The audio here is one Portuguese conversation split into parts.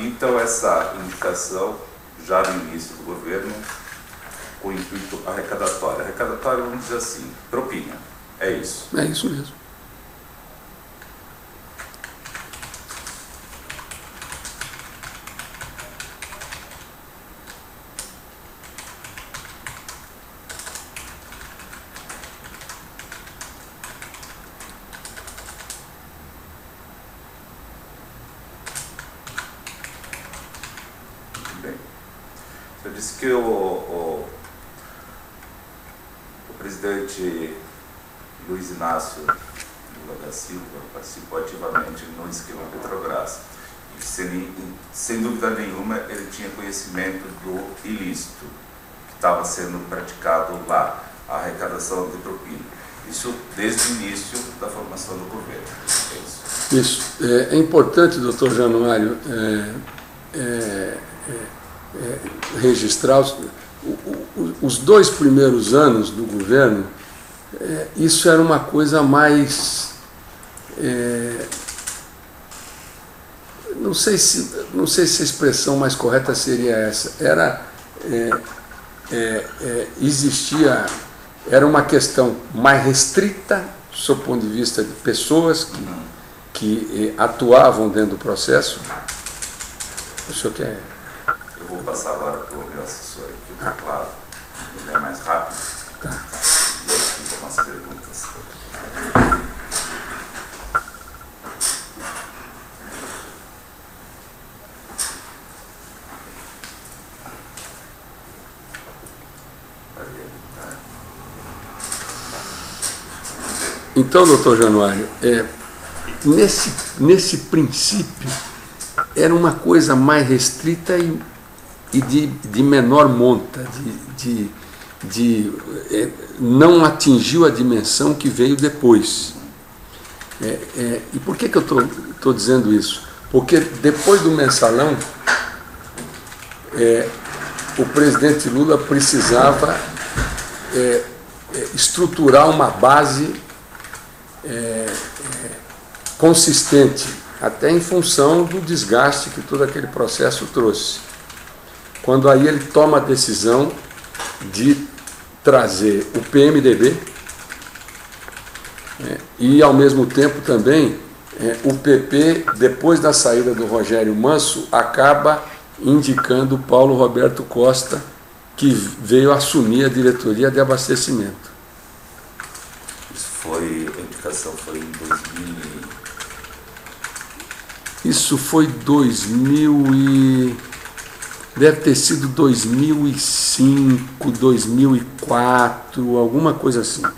havia então essa indicação já no início do governo com o intuito arrecadatório. Arrecadatório, vamos dizer assim, propina. É isso. É isso mesmo. Bem, você disse que o presidente Luiz Inácio Lula da Silva participou ativamente no esquema Petrobras. E sem dúvida nenhuma, ele tinha conhecimento do ilícito que estava sendo praticado lá, a arrecadação de propina. Isso desde o início da formação do governo. É isso. Isso. É importante, doutor Januário, registrar os 2 primeiros anos do governo. Isso era uma coisa mais, não sei se a expressão mais correta seria essa. Era uma questão mais restrita, do seu ponto de vista de pessoas que atuavam dentro do processo. O senhor quer? Eu vou passar agora para o meu assessor aqui, claro, ele é mais rápido. Tá. E aí ficam as perguntas. Então, doutor Januário, nesse princípio, era uma coisa mais restrita e de menor monta, não atingiu a dimensão que veio depois. E por que eu estou dizendo isso? Porque depois do mensalão, o presidente Lula precisava estruturar uma base consistente, até em função do desgaste que todo aquele processo trouxe. Quando aí ele toma a decisão de trazer o PMDB e, ao mesmo tempo, também o PP, depois da saída do Rogério Manso, acaba indicando o Paulo Roberto Costa, que veio assumir a diretoria de abastecimento. A indicação foi em 2000. Isso foi 2000 deve ter sido 2005, 2004, alguma coisa assim. A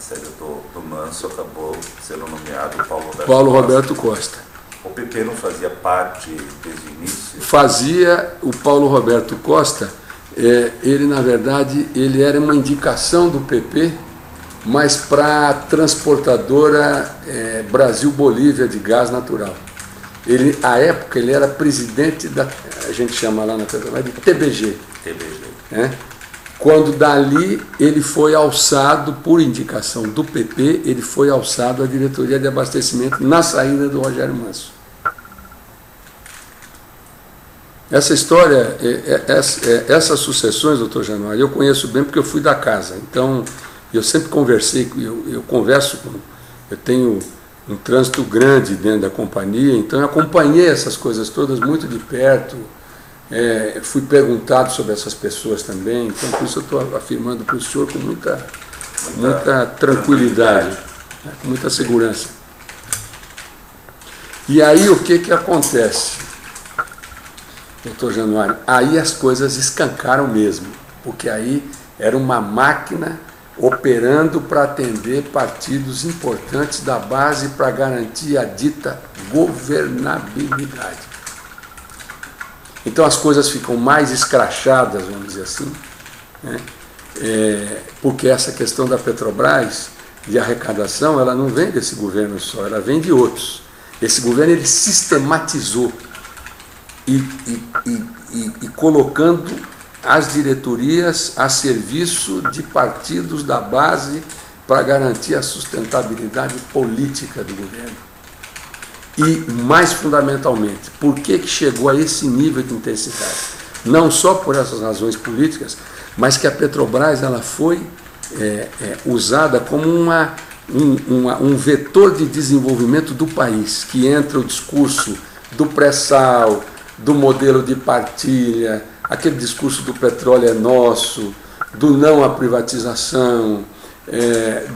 saída do Manso acabou sendo nomeado Paulo Roberto Costa. O PP não fazia parte desde o início? Fazia. O Paulo Roberto Costa, ele, na verdade, ele era uma indicação do PP, mas para a transportadora Brasil-Bolívia de gás natural. Ele, à época, ele era presidente da, a gente chama lá na Petrobras de TBG. Quando dali ele foi alçado, por indicação do PP, ele foi alçado à diretoria de abastecimento na saída do Rogério Manso. Essa história, essas sucessões, doutor Januário, eu conheço bem porque eu fui da casa. Então, eu sempre conversei, eu converso com... Eu tenho um trânsito grande dentro da companhia, então eu acompanhei essas coisas todas muito de perto, fui perguntado sobre essas pessoas também, então por isso eu estou afirmando para o senhor com muita tranquilidade, com muita segurança. E aí o que acontece, doutor Januário? Aí as coisas escancaram mesmo, porque aí era uma máquina operando para atender partidos importantes da base para garantir a dita governabilidade. Então as coisas ficam mais escrachadas, vamos dizer assim, porque essa questão da Petrobras, de arrecadação, ela não vem desse governo só, ela vem de outros. Esse governo ele sistematizou e colocando as diretorias a serviço de partidos da base para garantir a sustentabilidade política do governo. E, mais fundamentalmente, por que chegou a esse nível de intensidade? Não só por essas razões políticas, mas que a Petrobras ela foi usada como um vetor de desenvolvimento do país, que entra o discurso do pré-sal, do modelo de partilha, aquele discurso do petróleo é nosso, do não à privatização,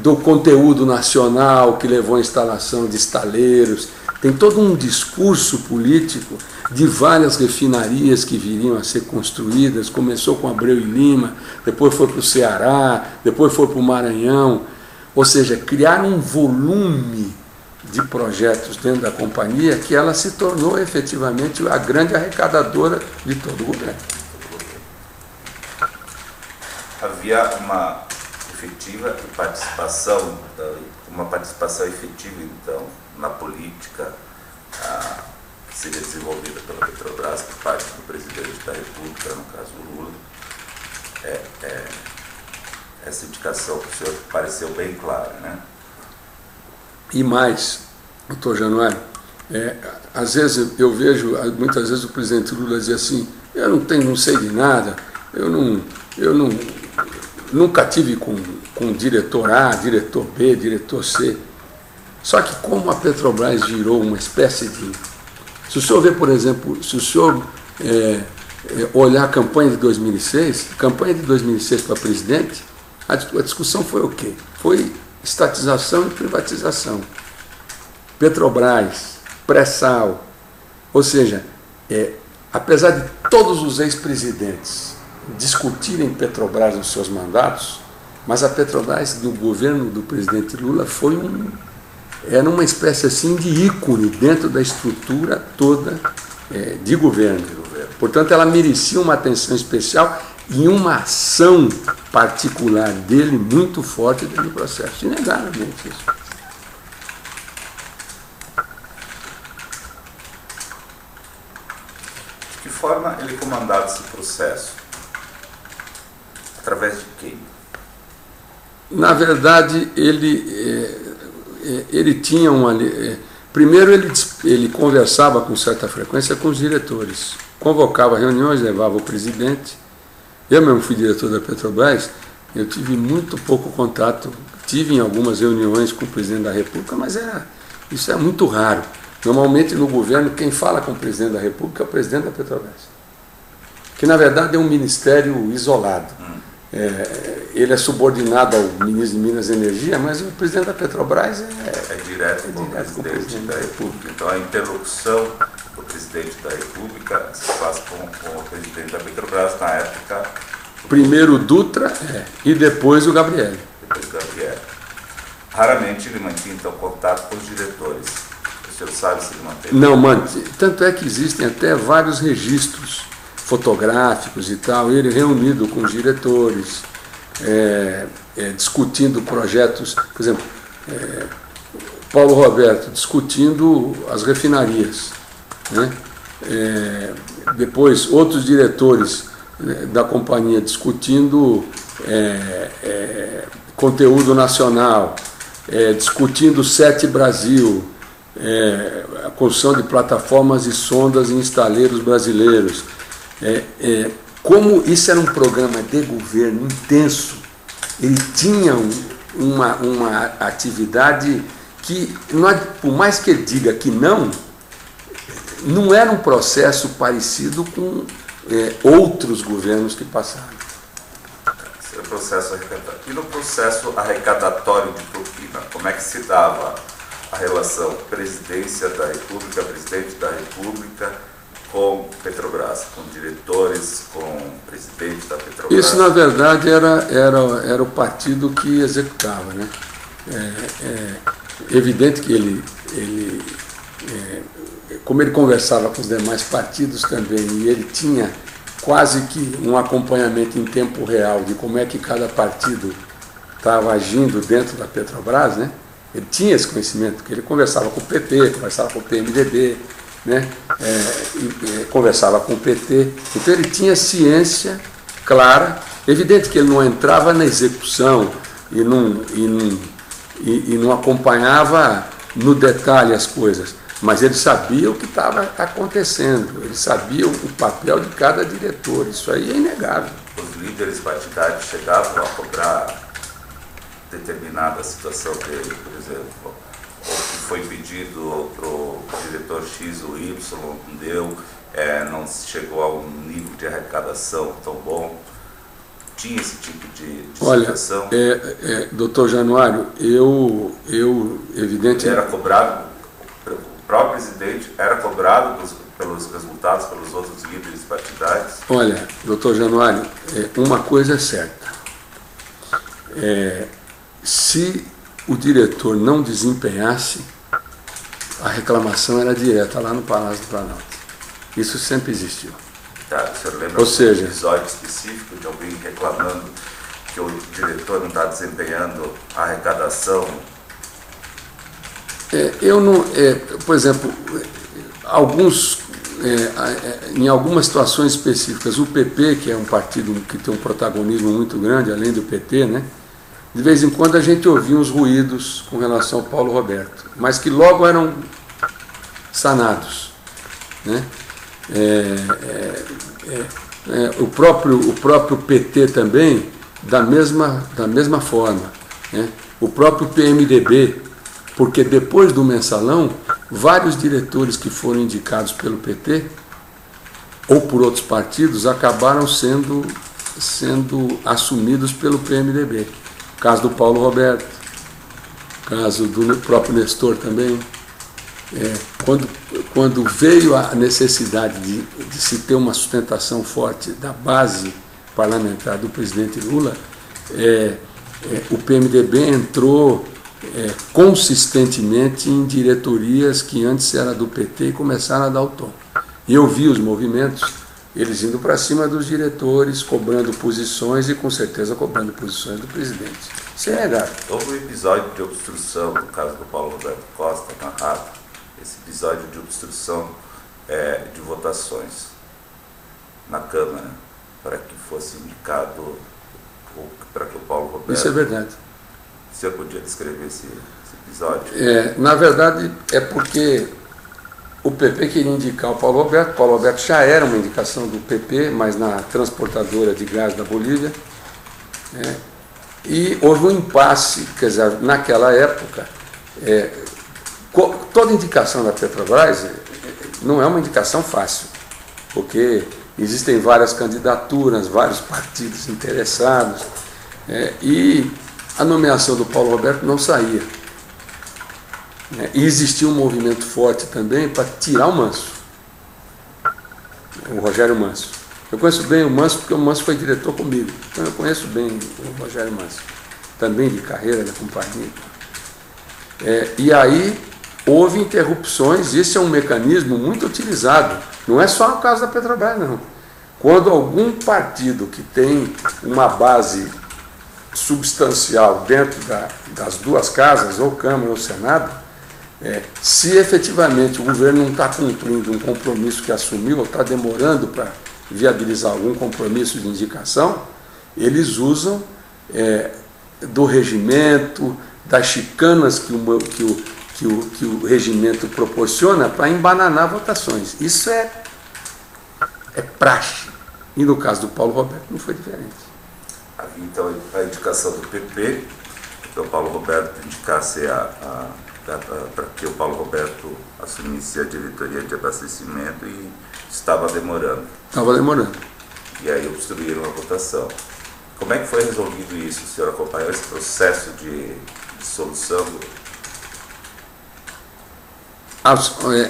do conteúdo nacional que levou à instalação de estaleiros. Tem todo um discurso político de várias refinarias que viriam a ser construídas. Começou com Abreu e Lima, depois foi para o Ceará, depois foi para o Maranhão. Ou seja, criar um volume de projetos dentro da companhia que ela se tornou efetivamente a grande arrecadadora de todo o governo. Havia uma efetiva participação, então, na política que seria desenvolvida pela Petrobras por parte do presidente da República, no caso o Lula. Essa indicação para o senhor pareceu bem clara, né? E mais, doutor Januário, às vezes eu vejo, muitas vezes o presidente Lula dizer assim, eu não sei de nada, eu nunca tive com diretor A, diretor B, diretor C. Só que como a Petrobras virou uma espécie de... Se o senhor ver, por exemplo, se o senhor olhar a campanha de 2006, para presidente, a discussão foi o quê? Foi estatização e privatização. Petrobras, pré-sal. Ou seja, apesar de todos os ex-presidentes discutirem Petrobras nos seus mandatos, mas a Petrobras do governo do presidente Lula era uma espécie assim de ícone dentro da estrutura toda de governo. Portanto, ela merecia uma atenção especial e uma ação particular dele muito forte dentro do processo, inegavelmente isso. De que forma ele comandava esse processo? Através de quem? Na verdade, ele tinha uma... Primeiro, ele conversava com certa frequência com os diretores, convocava reuniões, levava o presidente. Eu mesmo fui diretor da Petrobras, eu tive muito pouco contato, tive em algumas reuniões com o presidente da República, mas isso é muito raro. Normalmente no governo quem fala com o presidente da República é o presidente da Petrobras, que na verdade é um ministério isolado. Ele é subordinado ao ministro de Minas e Energia, mas o presidente da Petrobras é direto com o presidente da República. Então a interlocução do presidente da República se faz com o presidente da Petrobras na época. Primeiro o Dutra e depois o Gabriel. Raramente ele mantinha então contato com os diretores. O senhor sabe se ele manteve? Não, tanto é que existem até vários registros fotográficos e tal, ele reunido com os diretores, discutindo projetos, por exemplo, Paulo Roberto discutindo as refinarias, né? Depois outros diretores da companhia discutindo conteúdo nacional, discutindo SET Brasil, a construção de plataformas e sondas em estaleiros brasileiros. Como isso era um programa de governo intenso, ele tinha uma atividade que, por mais que ele diga que não era um processo parecido com outros governos que passaram. Esse é o processo arrecadatório. E no processo arrecadatório de propina, como é que se dava a relação presidência da República, presidente da República, com Petrobras, com diretores, com o presidente da Petrobras? Isso, na verdade, era o partido que executava, né? Evidente que ele como ele conversava com os demais partidos também, e ele tinha quase que um acompanhamento em tempo real de como é que cada partido estava agindo dentro da Petrobras, né? Ele tinha esse conhecimento, porque ele conversava com o PT, conversava com o PMDB, né? Conversava com o PT, então ele tinha ciência clara. Evidente que ele não entrava na execução e não acompanhava no detalhe as coisas, Mas ele sabia o que estava acontecendo, ele sabia o papel de cada diretor, isso aí é inegável. Os líderes partidários chegavam a cobrar determinada situação dele, por exemplo, ou que foi pedido para o diretor X ou Y, não deu, não se chegou a um nível de arrecadação tão bom. Tinha esse tipo de situação? Olha, doutor Januário, eu evidentemente... Ele era cobrado, o próprio presidente era cobrado pelos resultados, pelos outros líderes partidários? Olha, doutor Januário, uma coisa é certa. Se o diretor não desempenhasse, a reclamação era direta lá no Palácio do Planalto. Isso sempre existiu. Tá, o senhor lembra de um episódio específico de alguém reclamando que o diretor não está desempenhando a arrecadação? Por exemplo, em algumas situações específicas, o PP, que é um partido que tem um protagonismo muito grande, além do PT, né? De vez em quando a gente ouvia uns ruídos com relação ao Paulo Roberto, mas que logo eram sanados, né? O próprio PT também, da mesma forma, né? O próprio PMDB, porque depois do mensalão, vários diretores que foram indicados pelo PT ou por outros partidos acabaram sendo assumidos pelo PMDB. Caso do Paulo Roberto, caso do próprio Nestor também. Quando veio a necessidade de se ter uma sustentação forte da base parlamentar do presidente Lula, o PMDB entrou consistentemente em diretorias que antes era do PT e começaram a dar o tom. E eu vi os movimentos, eles indo para cima dos diretores, cobrando posições e com certeza cobrando posições do presidente. Isso é negado. Houve um episódio de obstrução, no caso do Paulo Roberto Costa, narrado, esse episódio de obstrução de votações na Câmara, para que fosse indicado, para que o Paulo Roberto... Isso é verdade. O senhor podia descrever esse episódio? Na verdade, é porque o PP queria indicar o Paulo Roberto. Paulo Roberto já era uma indicação do PP, mas na transportadora de gás da Bolívia. E houve um impasse, quer dizer, naquela época, toda indicação da Petrobras não é uma indicação fácil, porque existem várias candidaturas, vários partidos interessados, e a nomeação do Paulo Roberto não saía. E existia um movimento forte também para tirar o Manso, o Rogério Manso. Eu conheço bem o Manso porque o Manso foi diretor comigo, então eu conheço bem o Rogério Manso, também de carreira da companhia. E aí houve interrupções, esse é um mecanismo muito utilizado, não é só no caso da Petrobras, não. Quando algum partido que tem uma base substancial dentro das duas casas, ou Câmara ou Senado, se efetivamente o governo não está cumprindo um compromisso que assumiu, ou está demorando para viabilizar algum compromisso de indicação, eles usam do regimento, das chicanas que o regimento proporciona para embananar votações. Isso é praxe. E no caso do Paulo Roberto não foi diferente. Havia então a indicação do PP, que o Paulo Roberto indicasse para que o Paulo Roberto assumisse a diretoria de abastecimento e estava demorando. Estava demorando. E aí obstruíram a votação. Como é que foi resolvido isso? O senhor acompanhou esse processo de solução?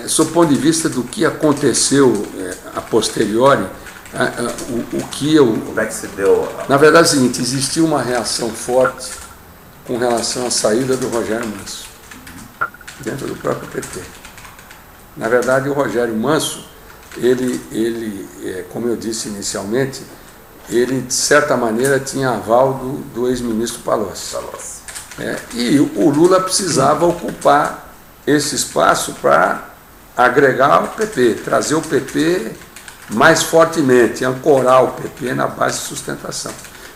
Sob o ponto de vista do que aconteceu a posteriori, Como é que se deu? Na verdade é o seguinte, existiu uma reação forte com relação à saída do Rogério Manso, dentro do próprio PT. Na verdade, o Rogério Manso, ele como eu disse inicialmente, ele, de certa maneira, tinha aval do ex-ministro Palocci. E o Lula precisava ocupar esse espaço para agregar o PP, trazer o PP mais fortemente, ancorar o PP na base de sustentação.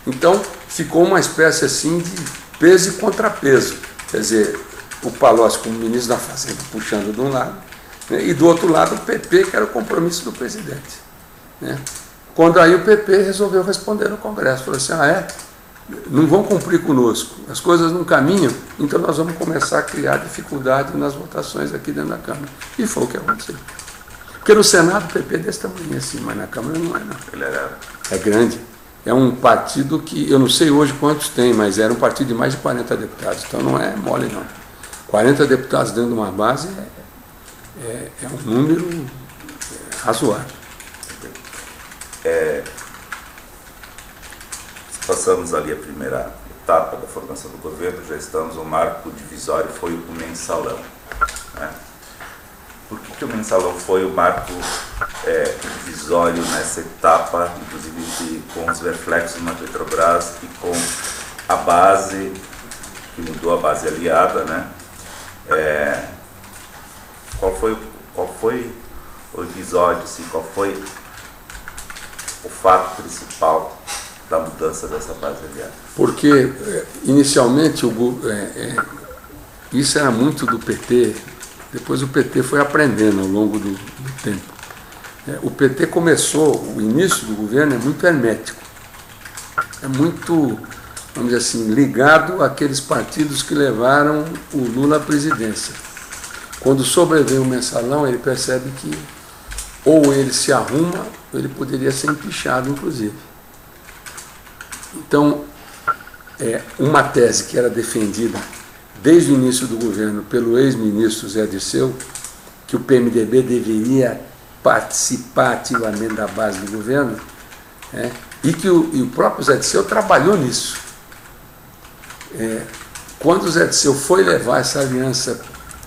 Então, ficou uma espécie assim de peso e contrapeso. Quer dizer, o Palocci como ministro da Fazenda puxando de um lado né? E do outro lado o PP, que era o compromisso do presidente, né? Quando aí o PP resolveu responder no Congresso, falou assim, não vão cumprir conosco, as coisas não caminham, então nós vamos começar a criar dificuldade nas votações aqui dentro da Câmara. E foi o que aconteceu. Porque no Senado o PP é desse tamanho assim, mas na Câmara não é não. Ele é grande. É um partido que, eu não sei hoje quantos tem, mas era um partido de mais de 40 deputados, então não é mole não. 40 deputados dentro de uma base é um número razoável. Passamos ali a primeira etapa da formação do governo, já estamos, o marco divisório foi o mensalão, né? Por que o mensalão foi o marco divisório nessa etapa, inclusive com os reflexos na Petrobras e com a base, que mudou a base aliada, né? Qual foi o episódio, assim, qual foi o fato principal da mudança dessa base aliada? Porque, inicialmente, isso era muito do PT, depois o PT foi aprendendo ao longo do tempo. O PT começou, o início do governo é muito hermético, é muito, vamos dizer assim, ligado àqueles partidos que levaram o Lula à presidência. Quando sobreveio o mensalão, ele percebe que ou ele se arruma, ou ele poderia ser empichado, inclusive. Então, uma tese que era defendida desde o início do governo pelo ex-ministro Zé Dirceu, que o PMDB deveria participar ativamente da base do governo, e que o próprio Zé Dirceu trabalhou nisso. Quando o Zé Dirceu foi levar essa aliança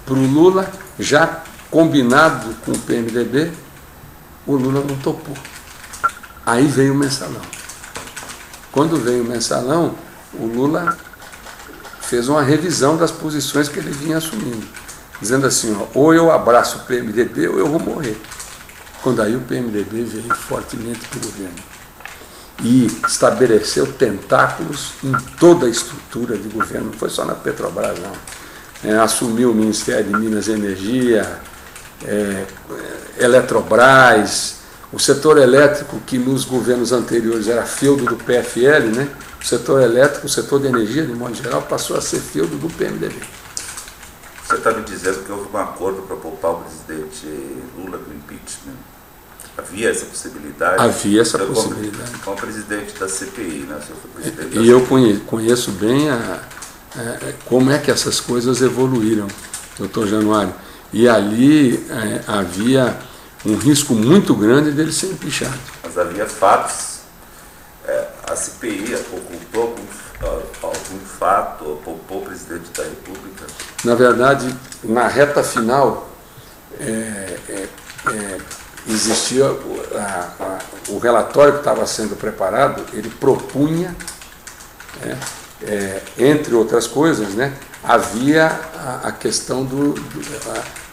para o Lula, já combinado com o PMDB, o Lula não topou. Aí veio o mensalão. Quando veio o mensalão, o Lula fez uma revisão das posições que ele vinha assumindo, dizendo assim, ou eu abraço o PMDB ou eu vou morrer. Quando aí o PMDB veio fortemente para o governo e estabeleceu tentáculos em toda a estrutura de governo, não foi só na Petrobras, não. Assumiu o Ministério de Minas e Energia, Eletrobras, o setor elétrico, que nos governos anteriores era feudo do PFL, né? O setor elétrico, o setor de energia, de modo geral, passou a ser feudo do PMDB. Você está me dizendo que houve um acordo para poupar o presidente Lula do impeachment. Havia essa possibilidade? Havia essa possibilidade. Como presidente da CPI, né? E eu conheço bem como é que essas coisas evoluíram, doutor Januário. E ali havia um risco muito grande dele ser empichado. Mas havia fatos. A CPI ocultou algum fato, ou poupou o presidente da República? Na verdade, na reta final, existia o relatório que estava sendo preparado, ele propunha, entre outras coisas, né, havia a questão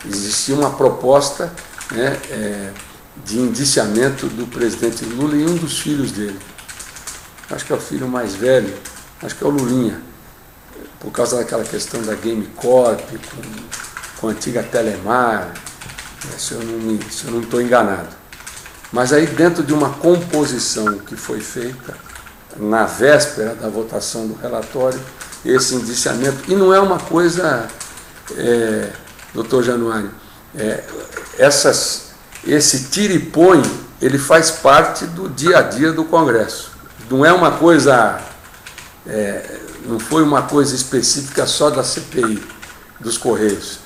existia uma proposta, né, de indiciamento do presidente Lula e um dos filhos dele. Acho que é o filho mais velho, acho que é o Lulinha, por causa daquela questão da Game Corp, com a antiga Telemar, se eu não estou enganado. Mas aí, dentro de uma composição que foi feita, na véspera da votação do relatório, esse indiciamento, e não é uma coisa, doutor Januário, esse tira e põe, ele faz parte do dia a dia do Congresso. Não é uma coisa, não foi uma coisa específica só da CPI, dos Correios.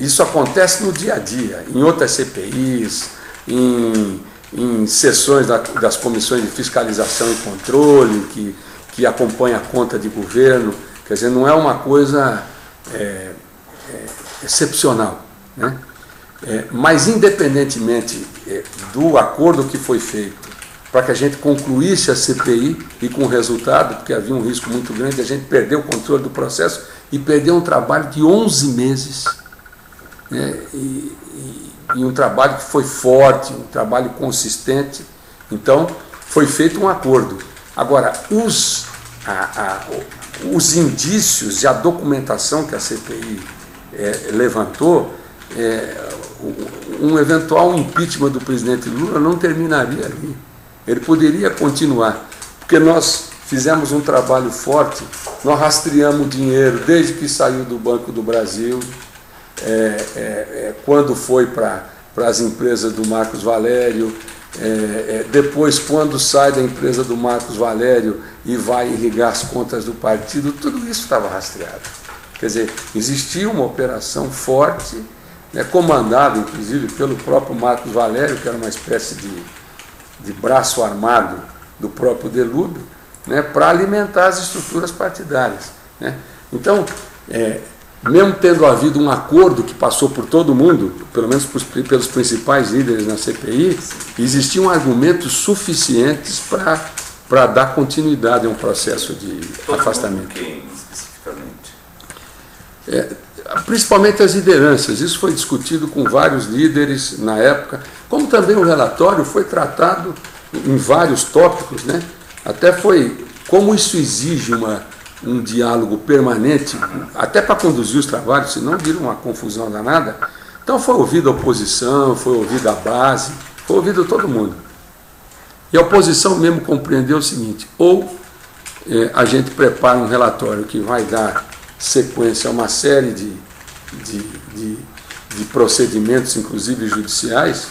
Isso acontece no dia a dia, em outras CPIs, em sessões das comissões de fiscalização e controle, que acompanha a conta de governo. Quer dizer, não é uma coisa excepcional, né? Mas, independentemente do acordo que foi feito para que a gente concluísse a CPI e com resultado, porque havia um risco muito grande, a gente perdeu o controle do processo e perdeu um trabalho de 11 meses, né? E um trabalho que foi forte, um trabalho consistente. Então, foi feito um acordo. Agora, os indícios e a documentação que a CPI levantou, um eventual impeachment do presidente Lula não terminaria ali. Ele poderia continuar, porque nós fizemos um trabalho forte, nós rastreamos o dinheiro desde que saiu do Banco do Brasil, quando foi para as empresas do Marcos Valério, depois quando sai da empresa do Marcos Valério e vai irrigar as contas do partido, tudo isso estava rastreado. Quer dizer, existia uma operação forte, comandada inclusive pelo próprio Marcos Valério, que era uma espécie de braço armado do próprio Delúbio, para alimentar as estruturas partidárias. Então, mesmo tendo havido um acordo que passou por todo mundo, pelo menos pelos principais líderes na CPI, existiam argumentos suficientes para dar continuidade a um processo de afastamento. Quem, especificamente? Principalmente as lideranças. Isso foi discutido com vários líderes na época, como também o relatório foi tratado em vários tópicos, Até foi, como isso exige um diálogo permanente, até para conduzir os trabalhos, senão vira uma confusão danada. Então foi ouvida a oposição, foi ouvida a base, foi ouvido todo mundo. E a oposição mesmo compreendeu o seguinte: ou a gente prepara um relatório que vai dar sequência a uma série de procedimentos, inclusive judiciais,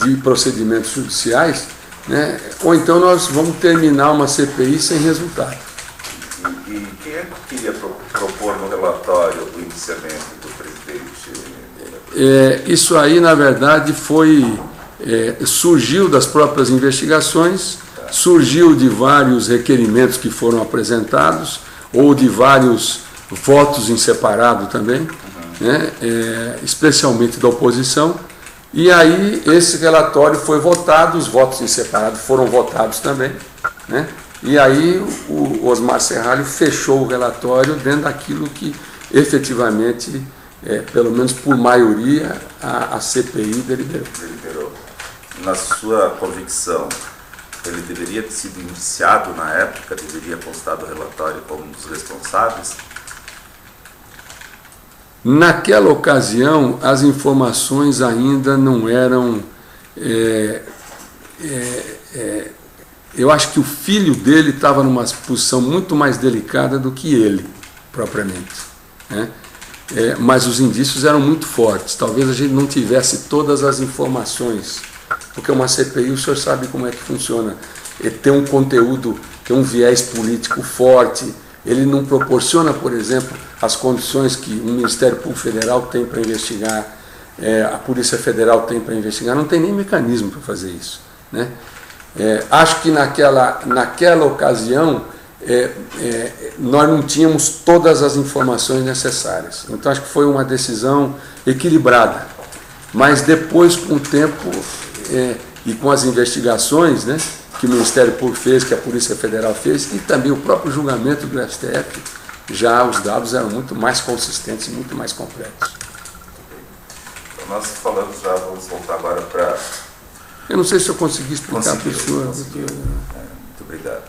de procedimentos judiciais, ou então nós vamos terminar uma CPI sem resultado. E quem é que queria propor no relatório o indiciamento do presidente? Isso aí, na verdade, surgiu das próprias investigações, surgiu de vários requerimentos que foram apresentados, ou de vários votos em separado também, especialmente da oposição. E aí esse relatório foi votado, os votos em separado foram votados também, e aí o Osmar Serralho fechou o relatório dentro daquilo que efetivamente, pelo menos por maioria, a CPI deliberou. Na sua convicção, ele deveria ter sido indiciado na época, deveria constar do relatório como um dos responsáveis? Naquela ocasião, as informações ainda não eram... eu acho que o filho dele estava numa posição muito mais delicada do que ele, propriamente. Mas os indícios eram muito fortes. Talvez a gente não tivesse todas as informações, porque uma CPI, o senhor sabe como é que funciona. Tem um conteúdo, tem um viés político forte. Ele não proporciona, por exemplo, as condições que o Ministério Público Federal tem para investigar, a Polícia Federal tem para investigar. Não tem nem mecanismo para fazer isso. Acho que naquela ocasião nós não tínhamos todas as informações necessárias. Então acho que foi uma decisão equilibrada. Mas depois, com o tempo e com as investigações, que o Ministério Público fez, que a Polícia Federal fez, e também o próprio julgamento do STF, já os dados eram muito mais consistentes e muito mais completos. Então nós falamos já, vamos voltar agora para... Eu não sei se eu consegui explicar para o senhor. Muito obrigado.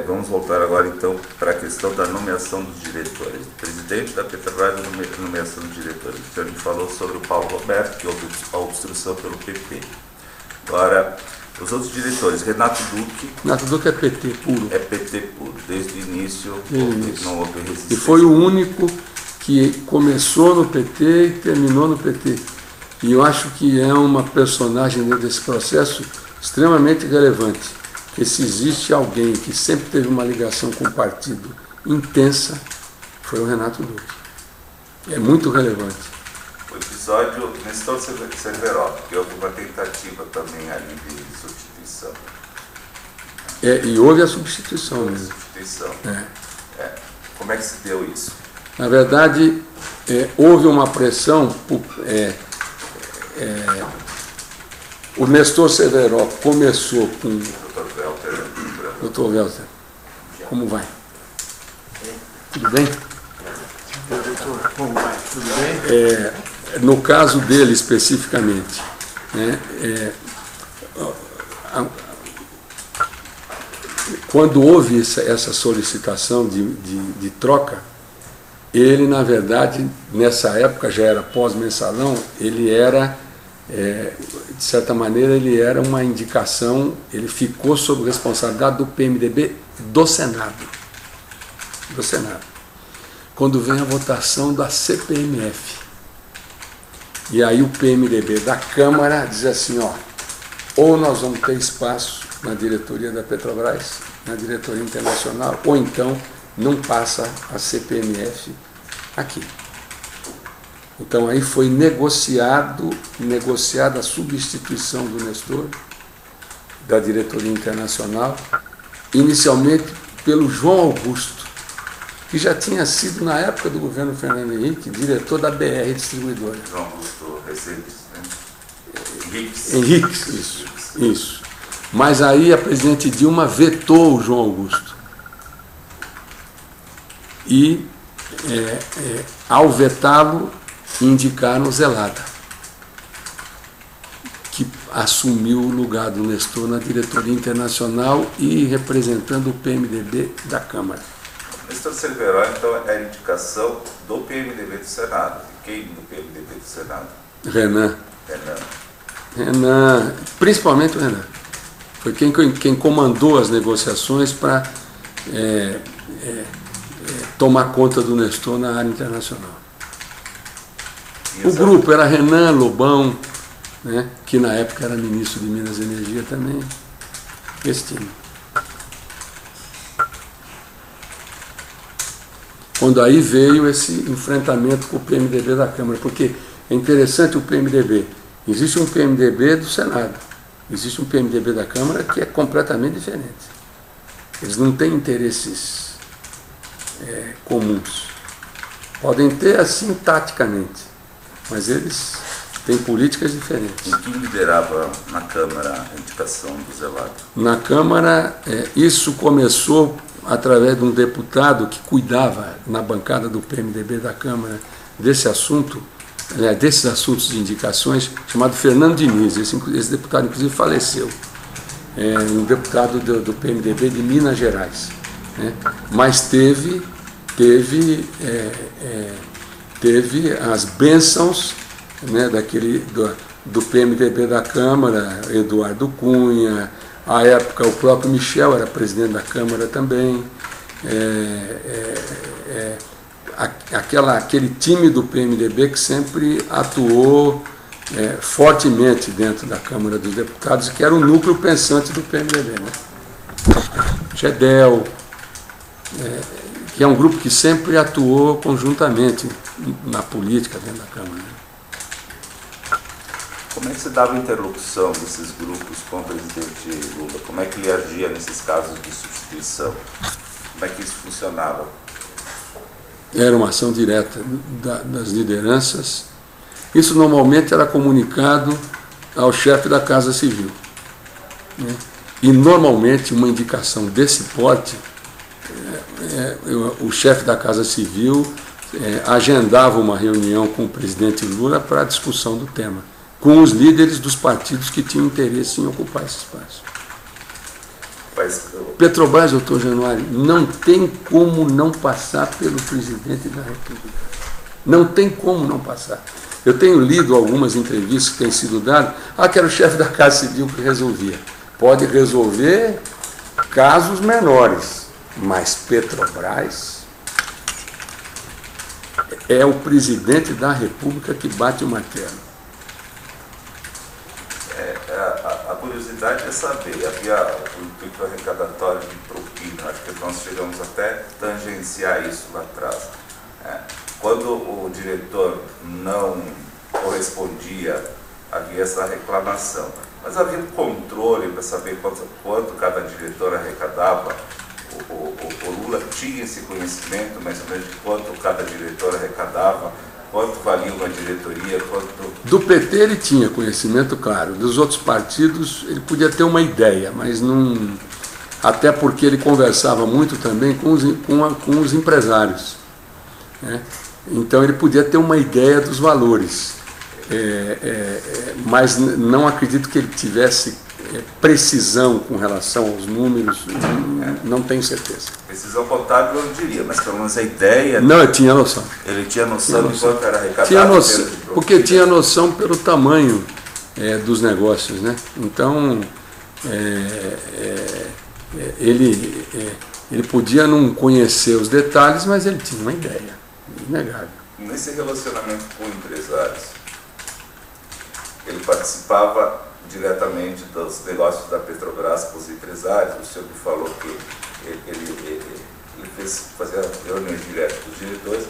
Vamos voltar agora então para a questão da nomeação dos diretores. O presidente da Petrobras, a nomeação dos diretores. Então a gente falou sobre o Paulo Roberto, que houve a obstrução pelo PP. Agora, os outros diretores, Renato Duque é PT puro. É PT puro, desde o início não houve resistência. E foi o único que começou no PT e terminou no PT. E eu acho que é uma personagem dentro desse processo extremamente relevante. Porque se existe alguém que sempre teve uma ligação com o partido intensa, foi o Renato Duque. É muito relevante. O episódio Nestor Cerveró, que houve uma tentativa também ali de substituição. E houve a substituição mesmo. Como é que se deu isso? Na verdade, houve uma pressão. O Nestor Cerveró começou com... Dr. Welter, como vai? Tudo bem? Doutor, como vai? Tudo bem? No caso dele especificamente, quando houve essa solicitação de troca, ele, na verdade, nessa época já era pós-mensalão, ele era, de certa maneira, ele era uma indicação, ele ficou sob responsabilidade do PMDB do Senado. Do Senado. Quando vem a votação da CPMF. E aí o PMDB da Câmara diz assim, ó, ou nós vamos ter espaço na diretoria da Petrobras, na diretoria internacional, ou então não passa a CPMF aqui. Então aí foi negociada a substituição do Nestor da diretoria internacional, inicialmente pelo João Augusto, que já tinha sido, na época do governo Fernando Henrique, diretor da BR Distribuidora. João Augusto Recebes, né? Henriques, isso. Mas aí a presidente Dilma vetou o João Augusto. E, ao vetá-lo, indicaram o Zelada, que assumiu o lugar do Nestor na diretoria internacional e representando o PMDB da Câmara. Nestor Cerveró, então, é a indicação do PMDB do Senado. Quem do PMDB do Senado? Renan, principalmente o Renan. Foi quem comandou as negociações para tomar conta do Nestor na área internacional. O grupo era Renan, Lobão, né, que na época era ministro de Minas e Energia também. Esse time. Quando aí veio esse enfrentamento com o PMDB da Câmara, porque é interessante o PMDB. Existe um PMDB do Senado, existe um PMDB da Câmara que é completamente diferente. Eles não têm interesses comuns. Podem ter assim taticamente, mas eles têm políticas diferentes. E quem liderava na Câmara a indicação do Zelada? Na Câmara, isso começou através de um deputado que cuidava na bancada do PMDB da Câmara desse assunto, desses assuntos de indicações, chamado Fernando Diniz. Esse deputado, inclusive, faleceu. Um deputado do PMDB de Minas Gerais. Né? Mas teve as bênçãos, né, do PMDB da Câmara, Eduardo Cunha. À época, o próprio Michel era presidente da Câmara também. Aquele time do PMDB que sempre atuou fortemente dentro da Câmara dos Deputados, que era o núcleo pensante do PMDB. Né? Gedel, que é um grupo que sempre atuou conjuntamente na política dentro da Câmara. Né? Como é que se dava a interlocução desses grupos com o presidente Lula? Como é que ele agia nesses casos de substituição? Como é que isso funcionava? Era uma ação direta das lideranças. Isso normalmente era comunicado ao chefe da Casa Civil. Né? E normalmente uma indicação desse porte, o chefe da Casa Civil agendava uma reunião com o presidente Lula para a discussão do tema, com os líderes dos partidos que tinham interesse em ocupar esse espaço. Petrobras, doutor Januário, não tem como não passar pelo presidente da República. Não tem como não passar. Eu tenho lido algumas entrevistas que têm sido dadas. Que era o chefe da Casa Civil que resolvia. Pode resolver casos menores, mas Petrobras é o presidente da República que bate o martelo. A curiosidade é saber, havia o intuito arrecadatório de propina, acho que nós chegamos até tangenciar isso lá atrás. Quando o diretor não correspondia, havia essa reclamação. Mas havia um controle para saber quanto cada diretor arrecadava. O Lula tinha esse conhecimento, mais ou menos, de quanto cada diretor arrecadava, quanto valia uma diretoria, quanto... Do PT ele tinha conhecimento, claro. Dos outros partidos ele podia ter uma ideia, mas não... Até porque ele conversava muito também com os empresários. Né? Então ele podia ter uma ideia dos valores. Mas não acredito que ele tivesse precisão com relação aos números, não tenho certeza. Precisão contábil eu não diria, mas pelo menos a ideia... Não, eu tinha noção. Ele tinha noção de quanto era arrecadado. Tinha noção, porque tinha noção pelo tamanho dos negócios, né? Então, ele podia não conhecer os detalhes, mas ele tinha uma ideia, inegável. Nesse relacionamento com empresários, ele participava diretamente dos negócios da Petrobras com os empresários. O senhor me falou que ele fazia reuniões diretas com os diretores.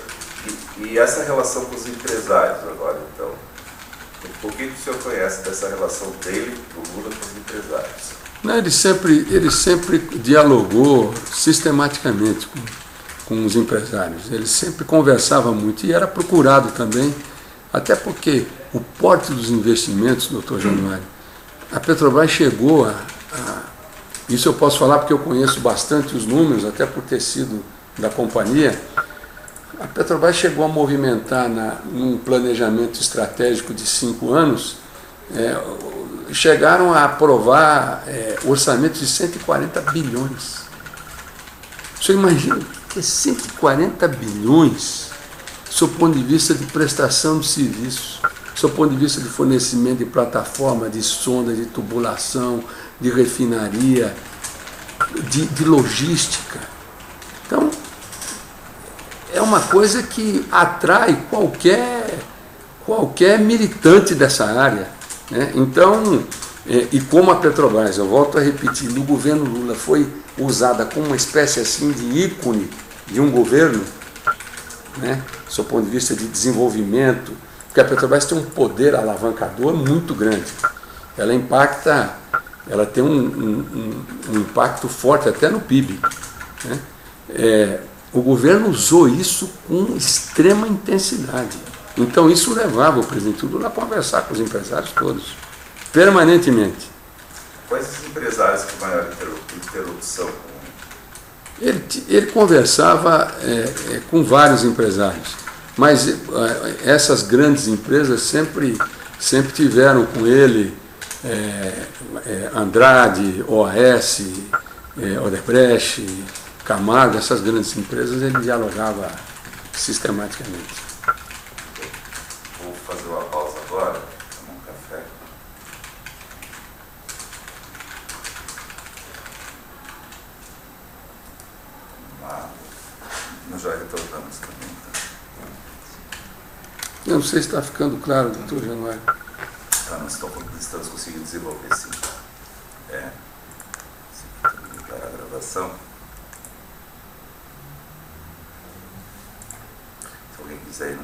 E essa relação com os empresários agora, então, por que o senhor conhece dessa relação dele, do Lula, com os empresários? Não, ele sempre dialogou sistematicamente com os empresários. Ele sempre conversava muito e era procurado também, até porque o porte dos investimentos, doutor Januário, a Petrobras chegou isso eu posso falar porque eu conheço bastante os números, até por ter sido da companhia. A Petrobras chegou a movimentar num planejamento estratégico de 5 anos, chegaram a aprovar orçamentos de 140 bilhões. Você imagina que é 140 bilhões, do seu ponto de vista de prestação de serviços, do seu ponto de vista de fornecimento de plataforma, de sonda, de tubulação, de refinaria, de logística. Então, é uma coisa que atrai qualquer militante dessa área, né? Então, e como a Petrobras, eu volto a repetir, no governo Lula foi usada como uma espécie assim de ícone de um governo, né? Do seu ponto de vista de desenvolvimento, porque a Petrobras tem um poder alavancador muito grande. Ela impacta, ela tem um impacto forte até no PIB, né? O governo usou isso com extrema intensidade. Então isso levava o presidente Lula a conversar com os empresários todos, permanentemente. Quais os empresários com maior interrupção? Ele conversava com vários empresários, mas essas grandes empresas sempre tiveram com ele Andrade, OAS, Odebrecht, Camargo, essas grandes empresas, ele dialogava sistematicamente. Vou fazer uma pausa agora, tomar um café. Nós já retornamos também. Eu não sei se está ficando claro, doutor Januário. Nós estamos conseguindo desenvolver, sim. Para a gravação. Se alguém quiser ir